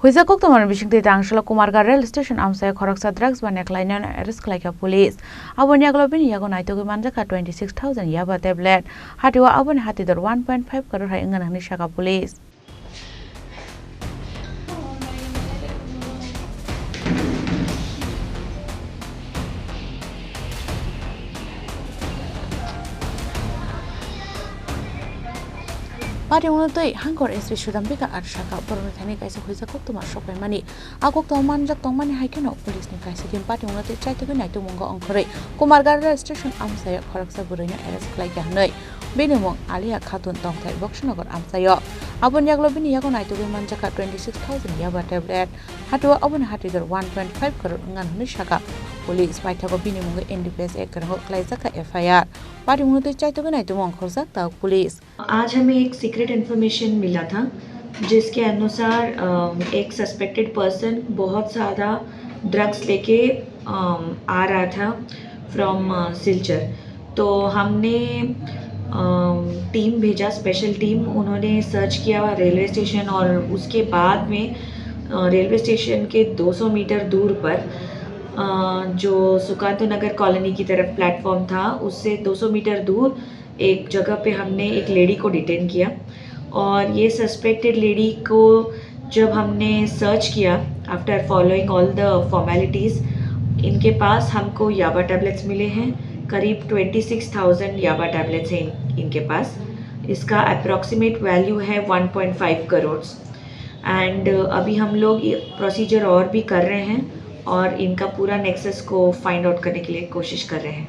Huizakok tomar bisingti tangshala Kumarga rail station amsaya khoroksa drugs banek lainan arrest khlaika police. Aboni aglobin yago naitogi manjaka 26,000 yaba tablet. Hatiwa aboni hatidor 1.5 crore hai ingan hani shaka police. Pari unutoi hangkor SP Sudambika Arshaka Borotani kaisa Huizakok tomar shopai mani agok to manjak tong mani haikeno police ni kaisa kim pari unutoi chaitogi naito mungo ongkhore Kumarga rail station amsaya khoroksa burina arrest khlaika hanoi benimong Alia Khatun tongthai Boksanagar amsayo abon yaglobini yago naitogi manjaka 26,000 yaba tablet hatiwa abon hatidor 1.5 crore ngan hani shaka police paithago binimong NDPS एक करहो क्लाइजा का FIR party मुझे चाहिए तो नहीं तो मंग खोजा था पुलिस। आज हमें एक सीक्रेट इन्फॉर्मेशन मिला था जिसके अनुसार एक सस्पेक्टेड पर्सन बहुत ज़्यादा ड्रग्स लेके आ रहा था फ्रॉम सिलचर। तो हमने टीम भेजा, स्पेशल टीम। उन्होंने सर्च किया रेलवे स्टेशन और उसके बाद में रेलवे स्टेशन के 200 मीटर दूर पर जो सुकांतो नगर कॉलोनी की तरफ प्लेटफॉर्म था उससे 200 मीटर दूर एक जगह पे हमने एक लेडी को डिटेन किया और ये सस्पेक्टेड लेडी को जब हमने सर्च किया after following all the formalities इनके पास हमको याबा टैबलेट्स मिले हैं। करीब 26,000 याबा टैबलेट्स हैं इनके पास। इसका अप्रॉक्सीमेट वैल्यू है 1.5 करोड़ एंड अभी हम लोग प्रोसीजर और भी कर रहे हैं और इनका पूरा नेक्सस को फाइंड आउट करने के लिए कोशिश कर रहे हैं।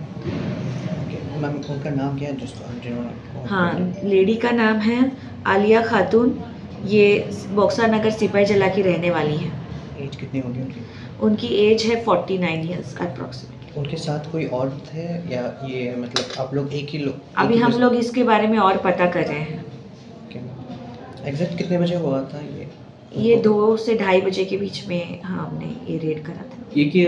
मैम उनका नाम क्या है? हाँ, लेडी का नाम है आलिया खातून। ये बॉक्सा नगर सिपाही जला की रहने वाली हैं। एज कितनी होगी उनकी? उनकी एज है 49 ईयर्स अप्रॉक्सीमेटली। उनके साथ कोई और थे या ये मतलब आप लोग एक ही लोग? अभी हम लोग इसके बारे में और पता कर रहे हैं। एग्जैक्ट कितने बजे हुआ था ये 2 से 2:30 बजे के बीच में हाँ हमने ये रेड करा था। ये कि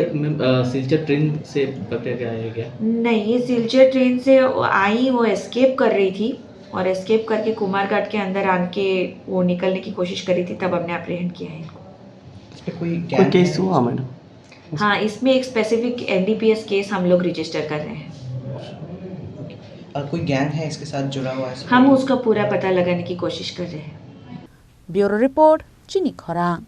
सिलचर ट्रेन से पकड़ के आया क्या? नहीं, ये सिलचर ट्रेन से आई, वो एस्केप कर रही थी और एस्केप करके कुमारघाट के अंदर आके वो निकलने की कोशिश करी थी, तब हमने अप्रीहेंड किया है इनको। इस पे कोई केस हुआ मैडम? हाँ, इसमें एक स्पेसिफिक NDPS केस हम लोग रजिस्टर कर रहे हैं। और कोई गैंग है इसके साथ जुड़ा हुआ है? हम उसका पूरा पता लगाने की कोशिश कर रहे हैं। ब्यूरो रिपोर्ट चिनी खरांग।